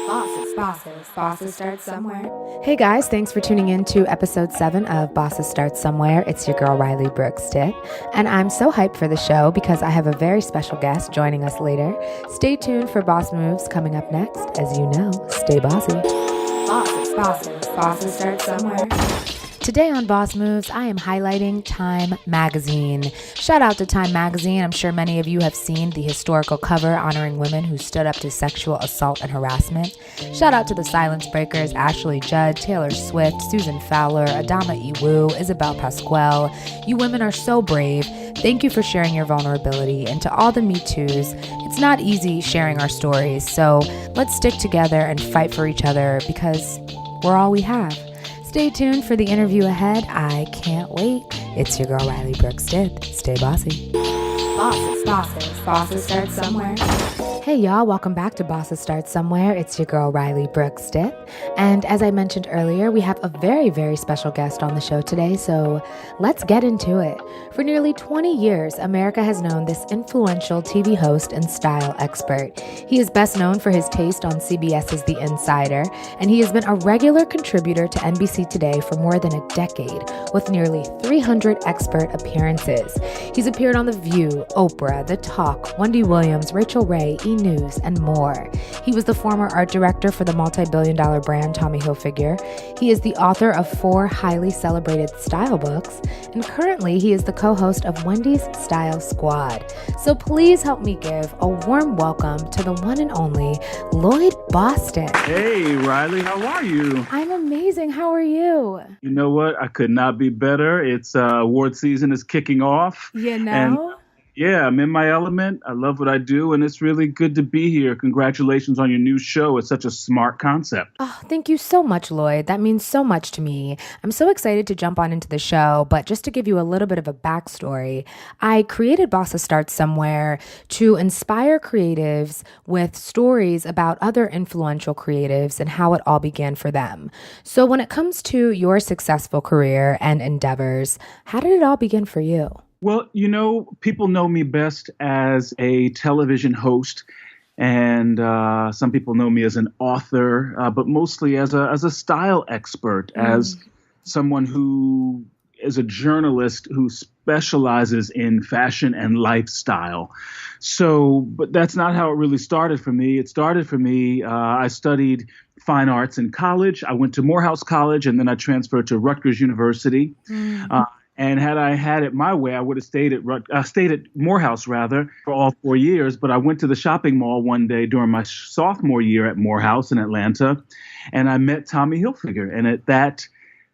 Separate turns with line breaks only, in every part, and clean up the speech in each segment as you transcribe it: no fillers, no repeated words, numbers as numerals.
Bosses start somewhere. Hey guys, thanks for tuning in to episode 7 of Bosses Start Somewhere. It's your girl Riley Brookstead, and I'm so hyped for the show because I have a very special guest joining us later. Stay tuned for Boss Moves coming up next. As you know, stay bossy. Bosses start somewhere. Today on Boss Moves, I am highlighting Time Magazine. Shout out to Time Magazine. I'm sure many of you have seen the historical cover honoring women who stood up to sexual assault and harassment. Shout out to the Silence Breakers, Ashley Judd, Taylor Swift, Susan Fowler, Adama Iwu, Isabel Pasquale. You women are so brave. Thank you for sharing your vulnerability. And to all the Me Too's, it's not easy sharing our stories, so let's stick together and fight for each other because we're all we have. Stay tuned for the interview ahead. I can't wait. It's your girl Riley Brookstead. Stay bossy. Bosses start somewhere. Hey y'all, welcome back to Bosses Start Somewhere. It's your girl Riley Brookstead. And as I mentioned earlier, we have a very, very special guest on the show today, so let's get into it. For nearly 20 years, America has known this influential TV host and style expert. He is best known for his taste on CBS's The Insider, and he has been a regular contributor to NBC Today for more than a decade, with nearly 300 expert appearances. He's appeared on The View, Oprah, The Talk, Wendy Williams, Rachel Ray, E! News, and more. He was the former art director for the multi-billion-dollar brand Tommy Hilfiger. He is the author of 4 highly celebrated style books, and currently he is the co-host of Wendy's Style Squad. So please help me give a warm welcome to the one and only Lloyd Boston.
Hey, Riley, how are you?
I'm amazing. How are you?
You know what? I could not be better. It's award season is kicking off.
You know?
And yeah, I'm in my element. I love what I do, and it's really good to be here. Congratulations on your new show. It's such a smart concept.
Oh, thank you so much, Lloyd. That means so much to me. I'm so excited to jump on into the show, but just to give you a little bit of a backstory, I created Bosses Start Somewhere to inspire creatives with stories about other influential creatives and how it all began for them. So when it comes to your successful career and endeavors, how did it all begin for you?
Well, you know, people know me best as a television host, and some people know me as an author, but mostly as a style expert, as someone who is a journalist who specializes in fashion and lifestyle. So, but that's not how it really started for me. It started for me, I studied fine arts in college. I went to Morehouse College, and then I transferred to Rutgers University. And had I had it my way, I would have stayed at Morehouse rather for all 4 years. But I went to the shopping mall one day during my sophomore year at Morehouse in Atlanta, and I met Tommy Hilfiger. And at that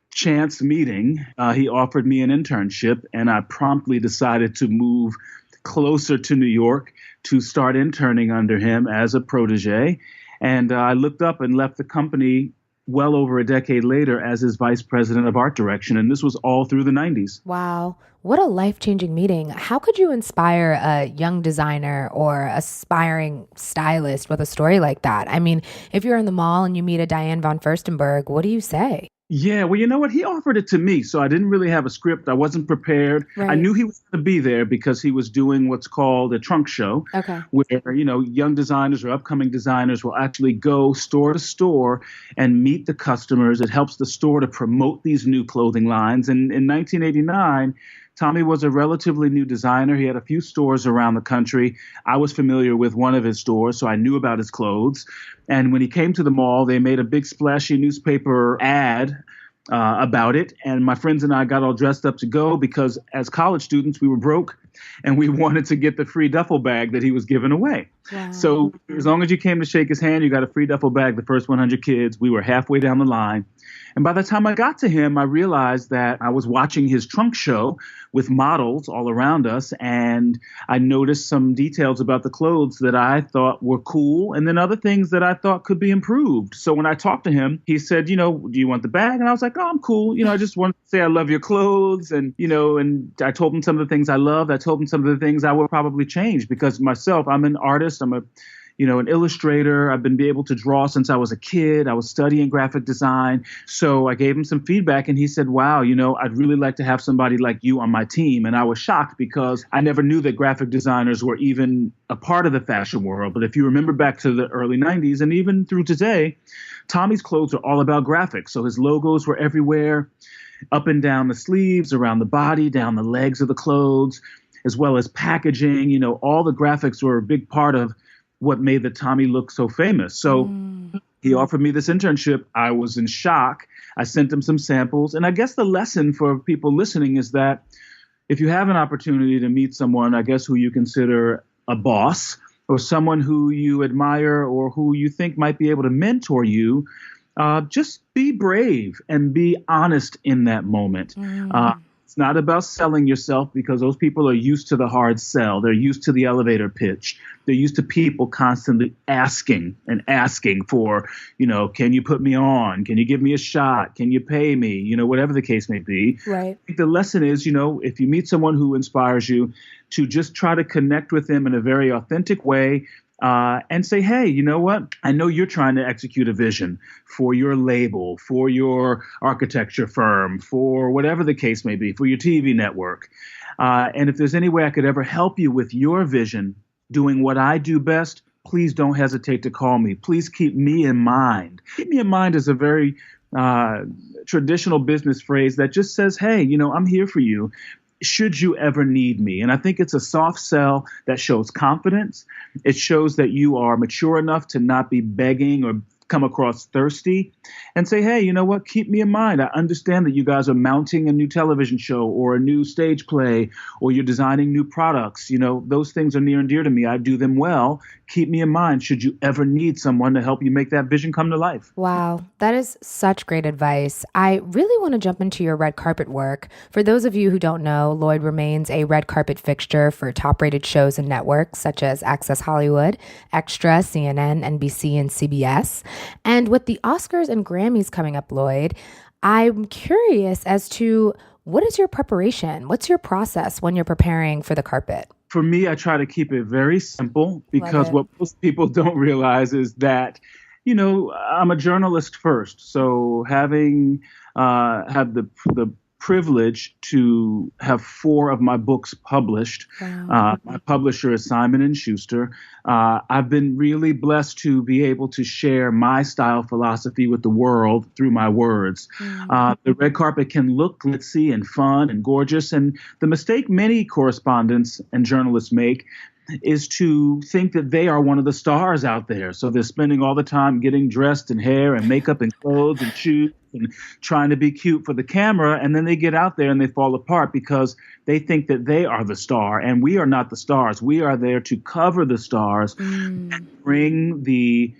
chance meeting, he offered me an internship, and I promptly decided to move closer to New York to start interning under him as a protege. And I looked up and left the company well over a decade later as his vice president of art direction. And this was all through the 90s.
Wow. What a life-changing meeting. How could you inspire a young designer or aspiring stylist with a story like that? I mean, if you're in the mall and you meet a Diane von Furstenberg, what do you say?
Yeah, well, you know what? He offered it to me, so I didn't really have a script. I wasn't prepared.
Right.
I knew he was going to be there because he was doing what's called a trunk show, where, you know, young designers or upcoming designers will actually go store to store and meet the customers. It helps the store to promote these new clothing lines. And in 1989, Tommy was a relatively new designer. He had a few stores around the country. I was familiar with one of his stores, so I knew about his clothes. And when he came to the mall, they made a big splashy newspaper ad about it. And my friends and I got all dressed up to go because as college students, we were broke and we wanted to get the free duffel bag that he was giving away.
Wow.
So as long as you came to shake his hand, you got a free duffel bag, the first 100 kids. We were halfway down the line. And by the time I got to him, I realized that I was watching his trunk show with models all around us. And I noticed some details about the clothes that I thought were cool and then other things that I thought could be improved. So when I talked to him, he said, you know, do you want the bag? And I was like, oh, I'm cool. You know, I just wanted to say I love your clothes. And, you know, and I told him some of the things I loved. I told him some of the things I would probably change because myself, I'm an artist. I'm a an illustrator. I've been able to draw since I was a kid. I was studying graphic design. So I gave him some feedback and he said, wow, I'd really like to have somebody like you on my team. And I was shocked because I never knew that graphic designers were even a part of the fashion world. But if you remember back to the early 90s and even through today, Tommy's clothes are all about graphics. So his logos were everywhere, up and down the sleeves, around the body, down the legs of the clothes, as well as packaging. All the graphics were a big part of what made the Tommy look so famous. So he offered me this internship. I was in shock. I sent him some samples. And I guess the lesson for people listening is that if you have an opportunity to meet someone, I guess, who you consider a boss or someone who you admire or who you think might be able to mentor you, just be brave and be honest in that moment. It's not about selling yourself because those people are used to the hard sell. They're used to the elevator pitch. They're used to people constantly asking for, can you put me on? Can you give me a shot? Can you pay me? Whatever the case may be.
Right.
I think the lesson is, if you meet someone who inspires you, to just try to connect with them in a very authentic way. And say, hey, you know what? I know you're trying to execute a vision for your label, for your architecture firm, for whatever the case may be, for your TV network. And if there's any way I could ever help you with your vision, doing what I do best, please don't hesitate to call me. Please keep me in mind. Keep me in mind is a very traditional business phrase that just says, hey, I'm here for you, should you ever need me. And I think it's a soft sell that shows confidence. It shows that you are mature enough to not be begging or come across thirsty, and say, hey, you know what? Keep me in mind. I understand that you guys are mounting a new television show or a new stage play, or you're designing new products. Those things are near and dear to me. I do them well. Keep me in mind should you ever need someone to help you make that vision come to life.
Wow, that is such great advice. I really want to jump into your red carpet work. For those of you who don't know, Lloyd remains a red carpet fixture for top-rated shows and networks such as Access Hollywood, Extra, CNN, NBC, and CBS. And with the Oscars and Grammys coming up, Lloyd, I'm curious as to what is your preparation? What's your process when you're preparing for the carpet?
For me, I try to keep it very simple because what most people don't realize is that, I'm a journalist first. So having had the privilege to have 4 of my books published. Wow. My publisher is Simon & Schuster. I've been really blessed to be able to share my style philosophy with the world through my words. The red carpet can look glitzy and fun and gorgeous. And the mistake many correspondents and journalists make is to think that they are one of the stars out there. So they're spending all the time getting dressed in hair and makeup and clothes and shoes and trying to be cute for the camera. And then they get out there and they fall apart because they think that they are the star. And we are not the stars. We are there to cover the stars and bring the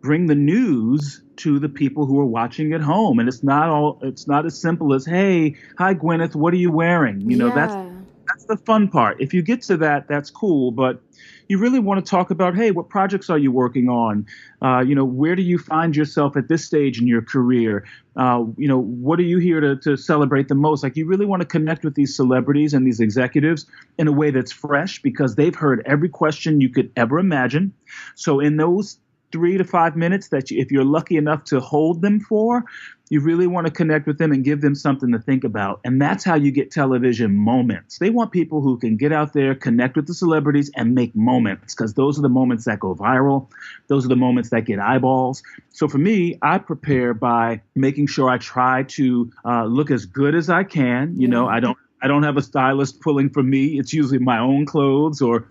news to the people who are watching at home. And it's not as simple as, hey, hi, Gwyneth, what are you wearing? That's the fun part. If you get to that, that's cool. But you really want to talk about, hey, what projects are you working on? Where do you find yourself at this stage in your career? What are you here to celebrate the most? Like, you really want to connect with these celebrities and these executives in a way that's fresh because they've heard every question you could ever imagine. So in those 3 to 5 minutes if you're lucky enough to hold them for, you really want to connect with them and give them something to think about. And that's how you get television moments. They want people who can get out there, connect with the celebrities, and make moments, because those are the moments that go viral. Those are the moments that get eyeballs. So for me, I prepare by making sure I try to look as good as I can. I don't have a stylist pulling for me. It's usually my own clothes, or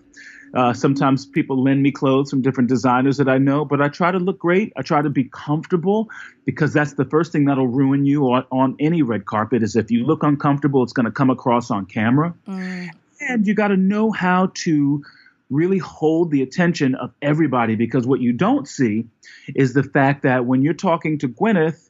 sometimes people lend me clothes from different designers that I know, but I try to look great. I try to be comfortable, because that's the first thing that'll ruin you on any red carpet is if you look uncomfortable, it's going to come across on camera. And you got to know how to really hold the attention of everybody, because what you don't see is the fact that when you're talking to Gwyneth,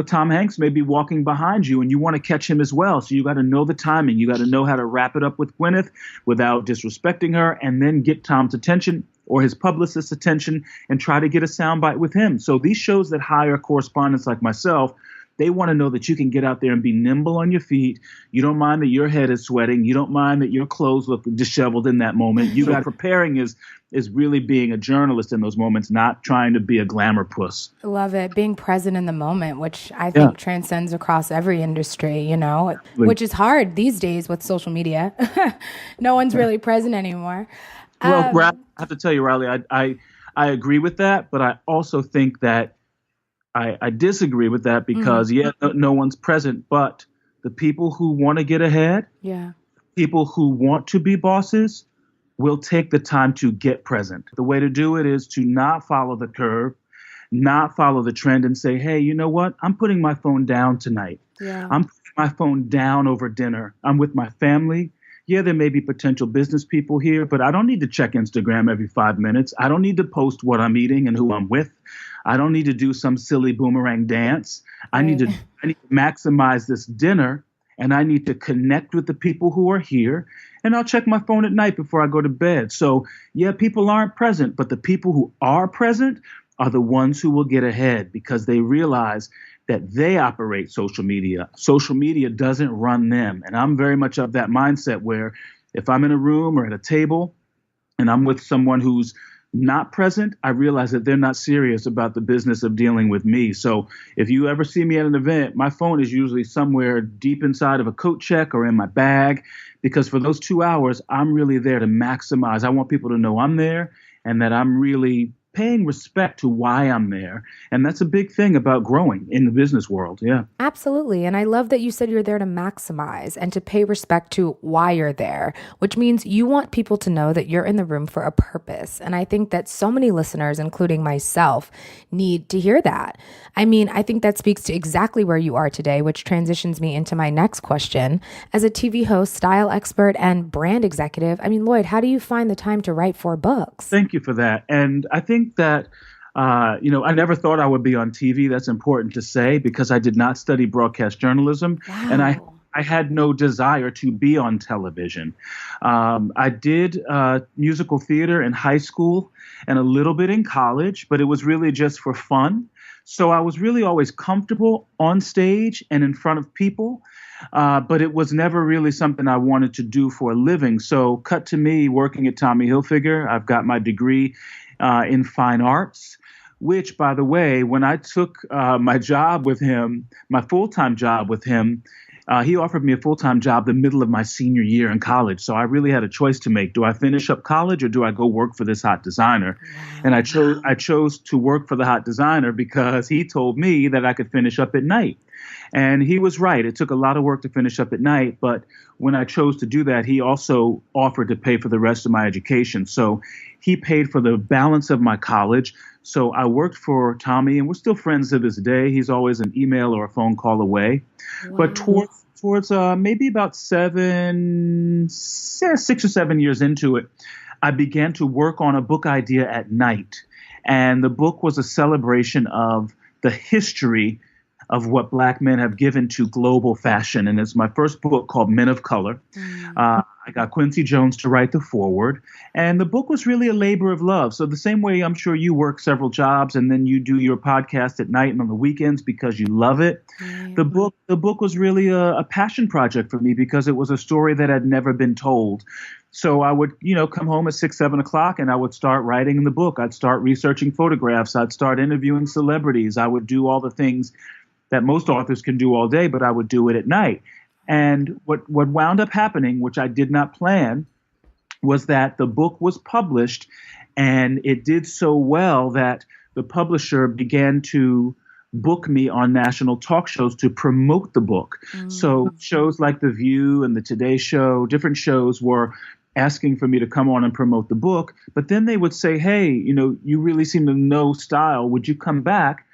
Tom Hanks may be walking behind you and you want to catch him as well. So you got to know the timing. You got to know how to wrap it up with Gwyneth without disrespecting her, and then get Tom's attention or his publicist's attention and try to get a soundbite with him. So these shows that hire correspondents like myself, they want to know that you can get out there and be nimble on your feet. You don't mind that your head is sweating. You don't mind that your clothes look disheveled in that moment. Preparing is is really being a journalist in those moments, not trying to be a glamour puss.
Love it. Being present in the moment, which I
Yeah.
think transcends across every industry,
Absolutely.
which is hard these days with social media. No one's really present anymore.
Well, I
Um,
have to tell you, Riley, I agree with that, but I also think that I disagree with that because, no one's present, but the people who want to get ahead,
yeah.
people who want to be bosses, will take the time to get present. The way to do it is to not follow the curve, not follow the trend and say, hey, you know what? I'm putting my phone down tonight.
Yeah.
I'm putting my phone down over dinner. I'm with my family. Yeah, there may be potential business people here, but I don't need to check Instagram every 5 minutes. I don't need to post what I'm eating and who I'm with. I don't need to do some silly boomerang dance.
Right.
I need to maximize this dinner, and I need to connect with the people who are here. And I'll check my phone at night before I go to bed. So, yeah, people aren't present, but the people who are present are the ones who will get ahead because they realize that they operate social media. Social media doesn't run them. And I'm very much of that mindset where if I'm in a room or at a table and I'm with someone who's not present, I realize that they're not serious about the business of dealing with me. So if you ever see me at an event, my phone is usually somewhere deep inside of a coat check or in my bag, because for those 2 hours, I'm really there to maximize. I want people to know I'm there and that I'm really paying respect to why I'm there. And that's a big thing about growing in the business world. Yeah.
Absolutely. And I love that you said you're there to maximize and to pay respect to why you're there, which means you want people to know that you're in the room for a purpose. And I think that so many listeners, including myself, need to hear that. I mean, I think that speaks to exactly where you are today, which transitions me into my next question. As a TV host, style expert, and brand executive, I mean, Lloyd, how do you find the time to write 4 books?
Thank you for that. And I think that I never thought I would be on TV. That's important to say because I did not study broadcast journalism, and I had no desire to be on television. I did musical theater in high school and a little bit in college, but it was really just for fun. So I was really always comfortable on stage and in front of people. But it was never really something I wanted to do for a living. So cut to me working at Tommy Hilfiger. I've got my degree in fine arts, which, by the way, when I took my job with him, my full-time job with him, he offered me a full-time job the middle of my senior year in college. So I really had a choice to make. Do I finish up college or do I go work for this hot designer? And I chose to work for the hot designer because he told me that I could finish up at night. And he was right. It took a lot of work to finish up at night. But when I chose to do that, he also offered to pay for the rest of my education. So he paid for the balance of my college. So I worked for Tommy, and we're still friends to this day. He's always an email or a phone call away.
Wow.
But towards maybe about 6 or 7 years into it, I began to work on a book idea at night. And the book was a celebration of the history of what Black men have given to global fashion. And it's my first book called Men of Color. I got Quincy Jones to write the foreword. And the book was really a labor of love. So the same way I'm sure you work several jobs and then you do your podcast at night and on the weekends because you love it. The book was really a passion project for me because it was a story that had never been told. So I would, come home at 6, 7 o'clock and I would start writing the book. I'd start researching photographs. I'd start interviewing celebrities. I would do all the things that most authors can do all day, but I would do it at night. And what wound up happening, which I did not plan, was that the book was published and it did so well that the publisher began to book me on national talk shows to promote the book. So shows like The View and the Today Show, different shows were asking for me to come on and promote the book. But then they would say, hey, you really seem to know style. Would you come back?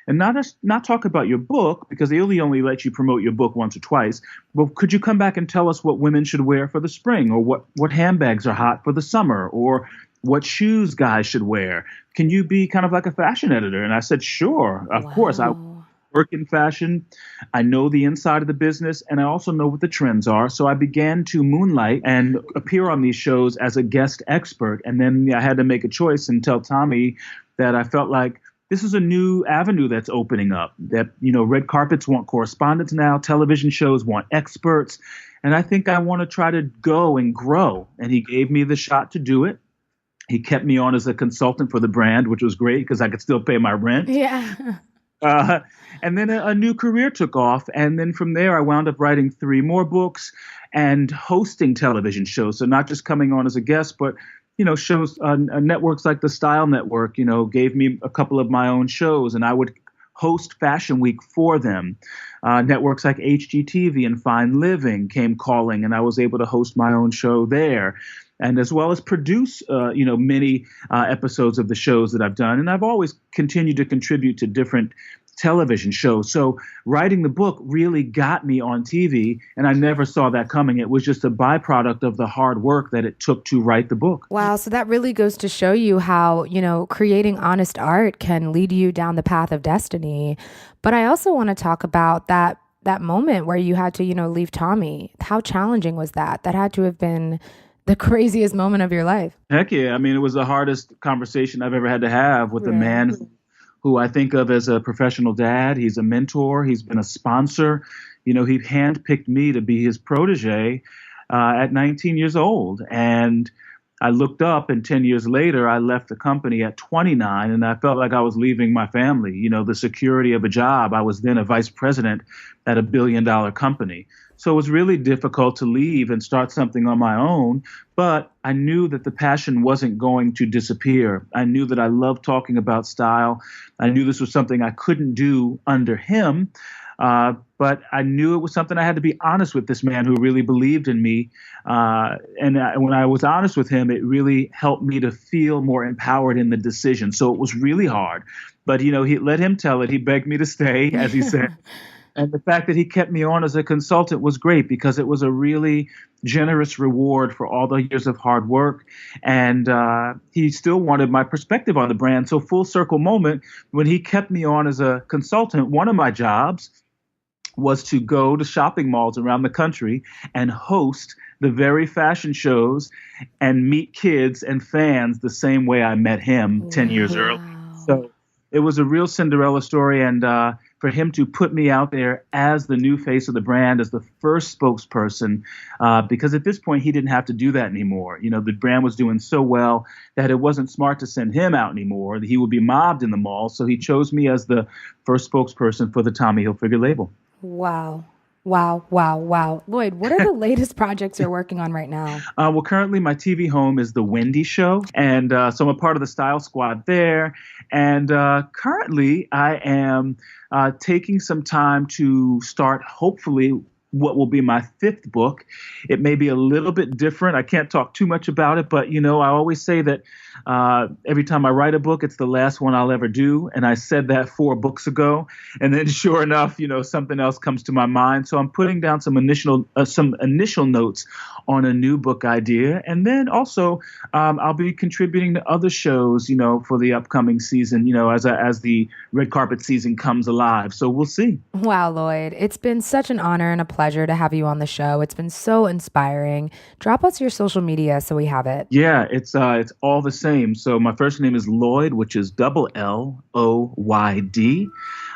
And not talk about your book, because they only let you promote your book once or twice. But could you come back and tell us what women should wear for the spring, or what handbags are hot for the summer, or what shoes guys should wear? Can you be kind of like a fashion editor? And I said, sure, of course. I work in fashion. I know the inside of the business, and I also know what the trends are. So I began to moonlight and appear on these shows as a guest expert. And then I had to make a choice and tell Tommy that I felt like this is a new avenue that's opening up, that, red carpets want correspondents now, television shows want experts. And I think I want to try to go and grow. And he gave me the shot to do it. He kept me on as a consultant for the brand, which was great because I could still pay my rent.
Yeah.
Uh, and then a new career took off. And then from there, I wound up writing 3 more books and hosting television shows. So not just coming on as a guest, but, shows on networks like the Style Network, gave me a couple of my own shows, and I would host Fashion Week for them. Networks like HGTV and Fine Living came calling, and I was able to host my own show there, and as well as produce, many episodes of the shows that I've done. And I've always continued to contribute to different television shows. So writing the book really got me on TV, and I never saw that coming. It was just a byproduct of the hard work that it took to write the book.
Wow. So that really goes to show you how, creating honest art can lead you down the path of destiny. But I also want to talk about that moment where you had to, leave Tommy. How challenging was that? That had to have been the craziest moment of your life.
Heck yeah. I mean, it was the hardest conversation I've ever had to have with a man who I think of as a professional dad. He's a mentor. He's been a sponsor. He handpicked me to be his protege at 19 years old. And I looked up, and 10 years later, I left the company at 29, and I felt like I was leaving my family, the security of a job. I was then a vice president at a $1 billion company. So it was really difficult to leave and start something on my own, but I knew that the passion wasn't going to disappear. I knew that I loved talking about style. I knew this was something I couldn't do under him, but I knew it was something I had to be honest with this man who really believed in me. And when I was honest with him, it really helped me to feel more empowered in the decision. So it was really hard, but he let him tell it. He begged me to stay, as he said. And the fact that he kept me on as a consultant was great because it was a really generous reward for all the years of hard work. And he still wanted my perspective on the brand. So full circle moment, when he kept me on as a consultant, one of my jobs was to go to shopping malls around the country and host the very fashion shows and meet kids and fans the same way I met him 10 years earlier. So it was a real Cinderella story. And for him to put me out there as the new face of the brand, as the first spokesperson, because at this point he didn't have to do that anymore. The brand was doing so well that it wasn't smart to send him out anymore. He would be mobbed in the mall. So he chose me as the first spokesperson for the Tommy Hilfiger label.
Wow. Wow, wow, wow. Lloyd, what are the latest projects you're working on right now?
Well, currently my TV home is The Wendy Show. And so I'm a part of the Style Squad there. And currently I am taking some time to start, hopefully, what will be my 5th book. It may be a little bit different. I can't talk too much about it, but, I always say that every time I write a book, it's the last one I'll ever do. And I said that 4 books ago. And then sure enough, something else comes to my mind. So I'm putting down some initial notes on a new book idea. And then also I'll be contributing to other shows, for the upcoming season, as the red carpet season comes alive. So we'll see. Wow,
Lloyd, it's been such an honor and a pleasure to have you on the show. It's been so inspiring. Drop us your social media so we have it.
Yeah, it's all the same. So my first name is Lloyd, which is Lloyd.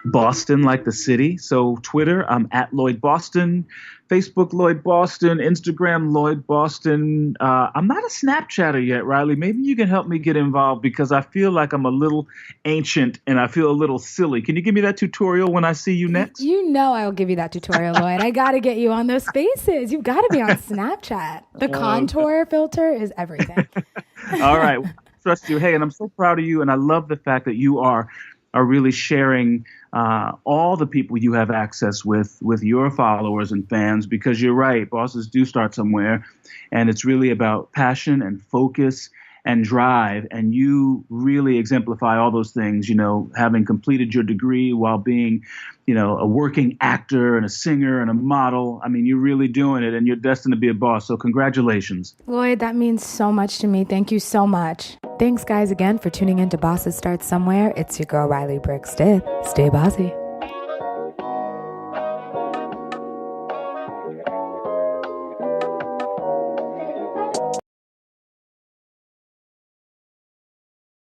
Boston, like the city. So Twitter, I'm at Lloyd Boston. Facebook, Lloyd Boston. Instagram, Lloyd Boston. I'm not a Snapchatter yet, Riley. Maybe you can help me get involved because I feel like I'm a little ancient and I feel a little silly. Can you give me that tutorial when I see you next?
I'll give you that tutorial, Lloyd. I got to get you on those spaces. You've got to be on Snapchat. The contour filter is everything.
All right. Trust you. Hey, and I'm so proud of you. And I love the fact that you are really sharing all the people you have access with your followers and fans, because you're right, bosses do start somewhere, and it's really about passion and focus and drive, and you really exemplify all those things, having completed your degree while being, a working actor and a singer and a model. I mean, you're really doing it, and you're destined to be a boss, so congratulations.
Lloyd, that means so much to me. Thank you so much. Thanks, guys, again for tuning in to Bosses Start Somewhere. It's your girl, Riley Brooks Stiff. Stay bossy.